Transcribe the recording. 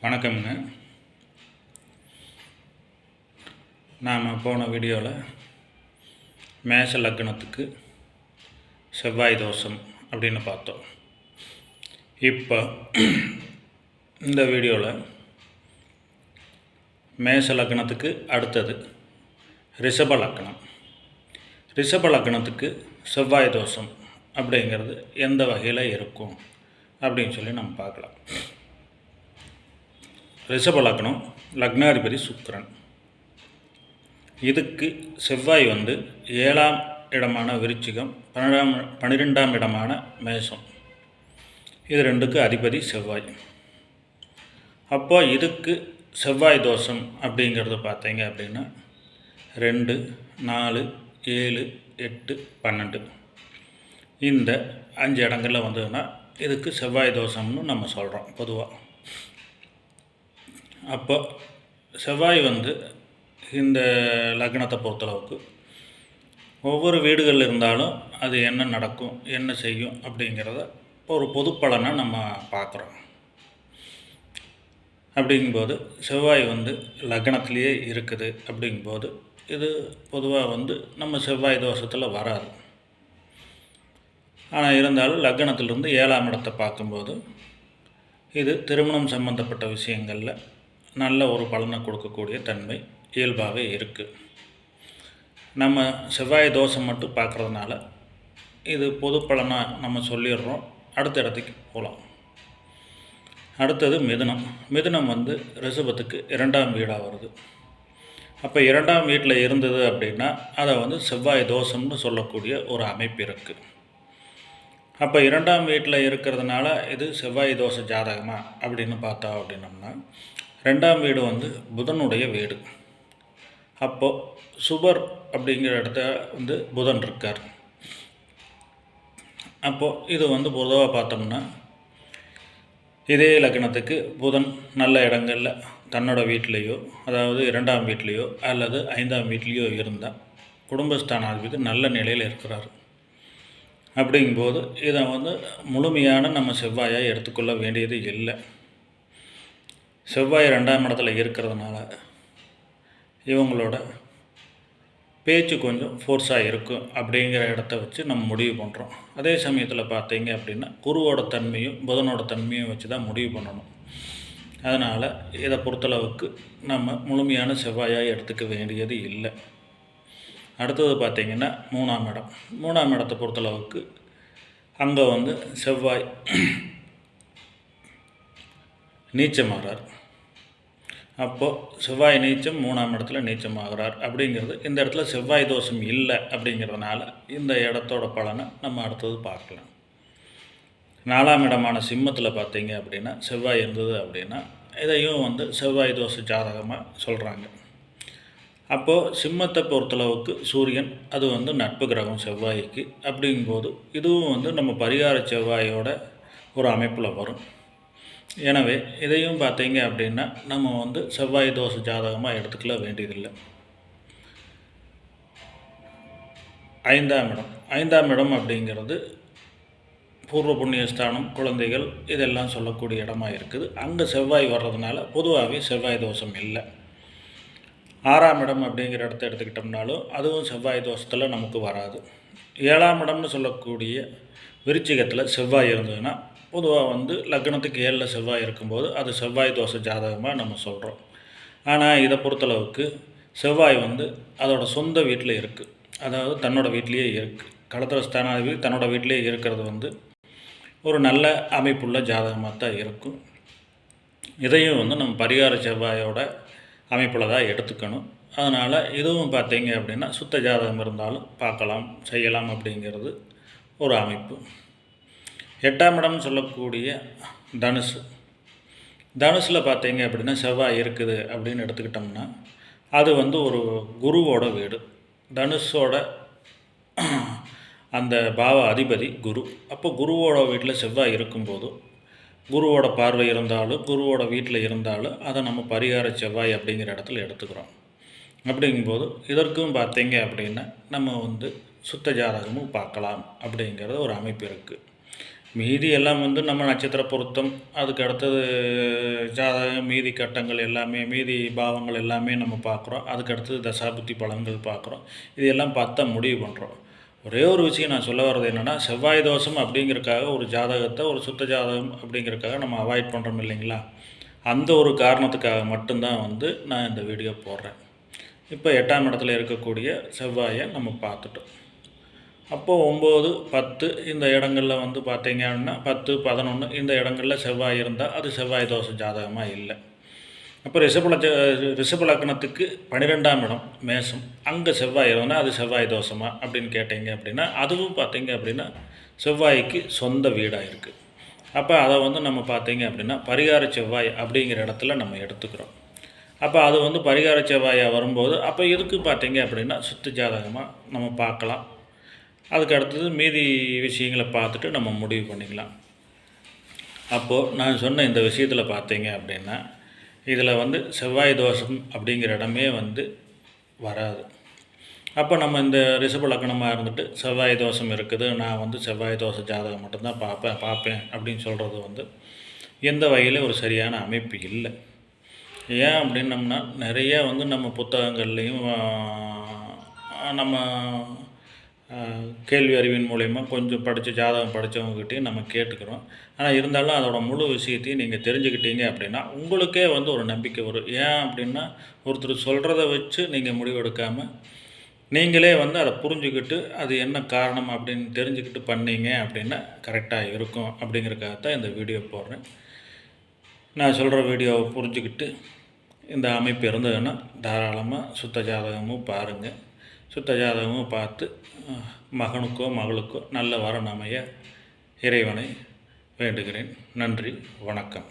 வணக்கம்ங்க. நாம் போன வீடியோவில் மேஷ லக்னத்துக்கு செவ்வாய் தோஷம் அப்படின்னு பார்த்தோம். இப்போ இந்த வீடியோவில் மேஷ லக்னத்துக்கு அடுத்தது ரிஷப லக்னம். ரிஷப லக்னத்துக்கு செவ்வாய் தோஷம் அப்படிங்கிறது எந்த வகையில் இருக்கும் அப்படின்னு சொல்லி நம்ம பார்க்கலாம். ரிஷப லக்னம், லக்னாதிபதி சுக்கிரன். இதுக்கு செவ்வாய் 7ஆம் இடமான விருச்சிகம், 12ஆம் இடமான மேஷம், இது ரெண்டுக்கு அதிபதி செவ்வாய். அப்போ இதுக்கு செவ்வாய் தோஷம் அப்படிங்கிறது பார்த்தீங்க அப்படின்னா 2, 4, 7, 8, 12 இந்த 5 இடங்களில் வந்ததுன்னா இதுக்கு செவ்வாய் தோஷம்னு நம்ம சொல்கிறோம் பொதுவாக. அப்போ செவ்வாய் இந்த லக்னத்தை பொறுத்தளவுக்கு ஒவ்வொரு வீடுகளில் இருந்தாலும் அது என்ன நடக்கும், என்ன செய்யும் அப்படிங்கிறத ஒரு பொது பலனை நம்ம பார்க்குறோம். அப்படிங்கும்போது செவ்வாய் லக்னத்திலேயே இருக்குது அப்படிங்கும்போது இது பொதுவாக நம்ம செவ்வாய் தோஷத்தில் வராது. ஆனால் இருந்தாலும் லக்னத்திலிருந்து 7ஆம் இடத்தை பார்க்கும்போது இது திருமணம் சம்பந்தப்பட்ட விஷயங்களில் நல்ல ஒரு பலனை கொடுக்கக்கூடிய தன்மை இயல்பாகவே இருக்குது. நம்ம செவ்வாய் தோஷம் மட்டும் பார்க்குறதுனால இது பொது பலனாக நம்ம சொல்லிடுறோம். அடுத்த இடத்துக்கு போகலாம். அடுத்தது மிதுனம். மிதுனம் ரிஷபத்துக்கு 2ஆம் வீடாக வருது. அப்போ 2ஆம் வீட்டில் இருந்தது அப்படின்னா அதை செவ்வாய் தோஷம்னு சொல்லக்கூடிய ஒரு அமைப்பு இருக்குது. அப்போ 2ஆம் வீட்டில் இருக்கிறதுனால இது செவ்வாய் தோஷ ஜாதகமா அப்படின்னு பார்த்தா அப்படின்னம்னா 2ஆம் வீடு புதனுடைய வீடு. அப்போது சுபர் அப்படிங்கிற இடத்த புதன் இருக்கார். அப்போது இது பொதுவாக பார்த்தோம்னா இதே லக்னத்துக்கு புதன் நல்ல இடங்களில் தன்னோட வீட்டிலையோ, அதாவது 2ஆம் வீட்லேயோ அல்லது 5ஆம் வீட்லேயோ இருந்தால் குடும்பஸ்தானாதிபதி நல்ல நிலையில் இருக்கிறார். அப்படிங்கும்போது இதை முழுமையான நம்ம செவ்வாயாக எடுத்துக்கொள்ள வேண்டியது இல்லை. செவ்வாய் 2ஆம் இடத்துல இருக்கிறதுனால இவங்களோட பேச்சு கொஞ்சம் ஃபோர்ஸாக இருக்கும் அப்படிங்கிற இடத்த வச்சு நம்ம முடிவு பண்ணுறோம். அதே சமயத்தில் பார்த்தீங்க அப்படின்னா குருவோட தன்மையும் புதனோட தன்மையும் வச்சு தான் முடிவு பண்ணணும். அதனால் இதை பொறுத்தளவுக்கு நம்ம முழுமையான செவ்வாயாக எடுத்துக்க வேண்டியது இல்லை. அடுத்தது பார்த்திங்கன்னா 3ஆம் இடம். 3ஆம் இடத்தை பொறுத்தளவுக்கு அங்கே செவ்வாய் நீச்சமாகிறார். அப்போது செவ்வாய் நீச்சம் 3ஆம் இடத்துல நீச்சமாகிறார். அப்படிங்கிறது இந்த இடத்துல செவ்வாய் தோஷம் இல்லை. அப்படிங்கிறதுனால இந்த இடத்தோட பலனை நம்ம அடுத்தது பார்க்கலாம். 4ஆம் இடமான சிம்மத்தில் பார்த்தீங்க அப்படின்னா செவ்வாய் இருந்தது அப்படின்னா இதையும் செவ்வாய் தோஷ ஜாதகமாக சொல்கிறாங்க. அப்போது சிம்மத்தை பொறுத்தளவுக்கு சூரியன் அது நட்பு கிரகம் செவ்வாய்க்கு. அப்படிங்கும்போது இதுவும் நம்ம பரிகார செவ்வாயோட ஒரு அமைப்பில் வரும். எனவே இதையும் பார்த்தீங்க அப்படின்னா நம்ம செவ்வாய் தோஷ ஜாதகமாக எடுத்துக்கல வேண்டியதில்லை. 5ஆம் இடம். 5ஆம் இடம் அப்படிங்கிறது பூர்வ புண்ணியஸ்தானம், குழந்தைகள் இதெல்லாம் சொல்லக்கூடிய இடமா இருக்குது. அங்கே செவ்வாய் வர்றதுனால பொதுவாகவே செவ்வாய் தோஷம் இல்லை. 6ஆம் இடம் அப்படிங்கிற இடத்த எடுத்துக்கிட்டோம்னாலும் அதுவும் செவ்வாய் தோஷத்தில் நமக்கு வராது. 7ஆம் இடம்னு சொல்லக்கூடிய விருச்சிகத்தில் செவ்வாய் இருந்ததுன்னா பொதுவாக லக்னத்துக்கு 7ல் செவ்வாய் இருக்கும்போது அது செவ்வாய் தோஷ ஜாதகமாக நம்ம சொல்கிறோம். ஆனால் இதை பொறுத்தளவுக்கு செவ்வாய் அதோட சொந்த வீட்டில் இருக்குது. அதாவது தன்னோட வீட்லேயே இருக்குது. களத்திர ஸ்தானாதிபதி தன்னோட வீட்டிலே இருக்கிறது ஒரு நல்ல அமைப்புள்ள ஜாதகமாக தான் இருக்கும். இதையும் நம்ம பரிகார செவ்வாயோட அமைப்பில் தான் எடுத்துக்கணும். அதனால் இதுவும் பார்த்தீங்க அப்படின்னா சுத்த ஜாதகம் இருந்தாலும் பார்க்கலாம், செய்யலாம் அப்படிங்கிறது ஒரு அமைப்பு. 8ஆம் இடம்னு சொல்லக்கூடிய தனுசு. தனுசில் பார்த்தீங்க அப்படின்னா செவ்வாய் இருக்குது அப்படின்னு எடுத்துக்கிட்டோம்னா அது ஒரு குருவோட வீடு. தனுஷோட அந்த பாவ அதிபதி குரு. அப்போ குருவோட வீட்டில் செவ்வாய் இருக்கும்போது குருவோட பார்வை இருந்தாலும் குருவோட வீட்டில் இருந்தாலும் அதை நம்ம பரிகார செவ்வாய் அப்படிங்கிற இடத்துல எடுத்துக்கிறோம். அப்படிங்கும்போது இதற்கும் பார்த்தீங்க அப்படின்னா நம்ம சுத்த ஜாதகமும் பார்க்கலாம் அப்படிங்கிறது ஒரு அமைப்பு இருக்குது. மீதி எல்லாம் வந்து நம்ம நட்சத்திர பொருத்தம், அதுக்கு அடுத்தது ஜாதகம், மீதி கட்டங்கள் எல்லாமே, மீதி பாவங்கள் எல்லாமே நம்ம பார்க்குறோம். அதுக்கு அடுத்தது தசாபுத்தி பலன்கள் பார்க்குறோம். இது எல்லாம் பார்த்து தான் முடிவு பண்ணுறோம். ஒரே ஒரு விஷயம் நான் சொல்ல வர்றது என்னென்னா, செவ்வாய் தோஷம் அப்படிங்கிறதுக்காக ஒரு ஜாதகத்தை, ஒரு சுத்த ஜாதகம் அப்படிங்கிறதுக்காக நம்ம அவாய்ட் பண்ணுறோம் இல்லைங்களா? அந்த ஒரு காரணத்துக்காக மட்டும்தான் வந்து நான் இந்த வீடியோ போடுறேன். இப்போ 8ஆம் இடத்துல இருக்கக்கூடிய செவ்வாயை நம்ம பார்த்துட்டோம். அப்போது 9, 10 இந்த இடங்களில் வந்து பார்த்தீங்க அப்படின்னா 10, 11 இந்த இடங்களில் செவ்வாய் இருந்தால் அது செவ்வாய் தோஷ ஜாதகமாக இல்லை. அப்போ ரிஷப லக்னத்துக்கு 12ஆம் இடம் மேஷம், அங்கே செவ்வாய் இருந்தால் அது செவ்வாய் தோஷமா அப்படின்னு கேட்டீங்க அப்படின்னா, அதுவும் பார்த்தீங்க அப்படின்னா செவ்வாய்க்கு சொந்த வீடாக இருக்குது. அப்போ அதை வந்து நம்ம பார்த்தீங்க அப்படின்னா பரிகார செவ்வாய் அப்படிங்கிற இடத்துல நம்ம எடுத்துக்கிறோம். அப்போ அது வந்து பரிகார செவ்வாயாக வரும்போது அப்போ இதுக்கு பார்த்தீங்க அப்படின்னா சுத்த ஜாதகமாக நம்ம பார்க்கலாம். அதுக்கு அடுத்தது மீதி விஷயங்களை பார்த்துட்டு நம்ம முடிவு பண்ணிக்கலாம். அப்போது நான் சொன்ன இந்த விஷயத்தில் பார்த்தீங்க அப்படின்னா இதில் வந்து செவ்வாய் தோஷம் அப்படிங்கிற இடமே வந்து வராது. அப்போ நம்ம இந்த ரிஷப லக்னமாக இருந்துட்டு செவ்வாய் தோஷம் இருக்குது, நான் வந்து செவ்வாய் தோஷ ஜாதகம் மட்டும்தான் பார்ப்பேன் அப்படின்னு சொல்கிறது வந்து எந்த வகையிலும் ஒரு சரியான அமைப்பு இல்லை. ஏன் அப்படின்னம்னா நிறைய வந்து நம்ம புத்தகங்கள்லேயும் நம்ம கேள்வி அறிவின் மூலயமா கொஞ்சம் ஜாதகம் படித்தவங்ககிட்டையும் நம்ம கேட்டுக்கிறோம். ஆனால் இருந்தாலும் அதோட முழு விஷயத்தையும் நீங்கள் தெரிஞ்சுக்கிட்டீங்க அப்படின்னா உங்களுக்கே வந்து ஒரு நம்பிக்கை வரும். ஏன் அப்படின்னா ஒருத்தர் சொல்கிறத வச்சு நீங்கள் முடிவெடுக்காமல் நீங்களே வந்து அதை புரிஞ்சுக்கிட்டு அது என்ன காரணம் அப்படின்னு தெரிஞ்சுக்கிட்டு பண்ணீங்க அப்படின்னா கரெக்டாக இருக்கும். அப்படிங்கிறதுக்காகத்தான் இந்த வீடியோ போடுறேன். நான் சொல்கிற வீடியோவை புரிஞ்சுக்கிட்டு இந்த அமைப்பு இருந்ததுன்னா தாராளமாக சுத்த ஜாதகமும் பாருங்கள். சுத்த ஜாதகமும் பார்த்து மகனுக்கோ மகளுக்கோ நல்ல வரன் அமைய இறைவனை வேண்டுகிறேன். நன்றி, வணக்கம்.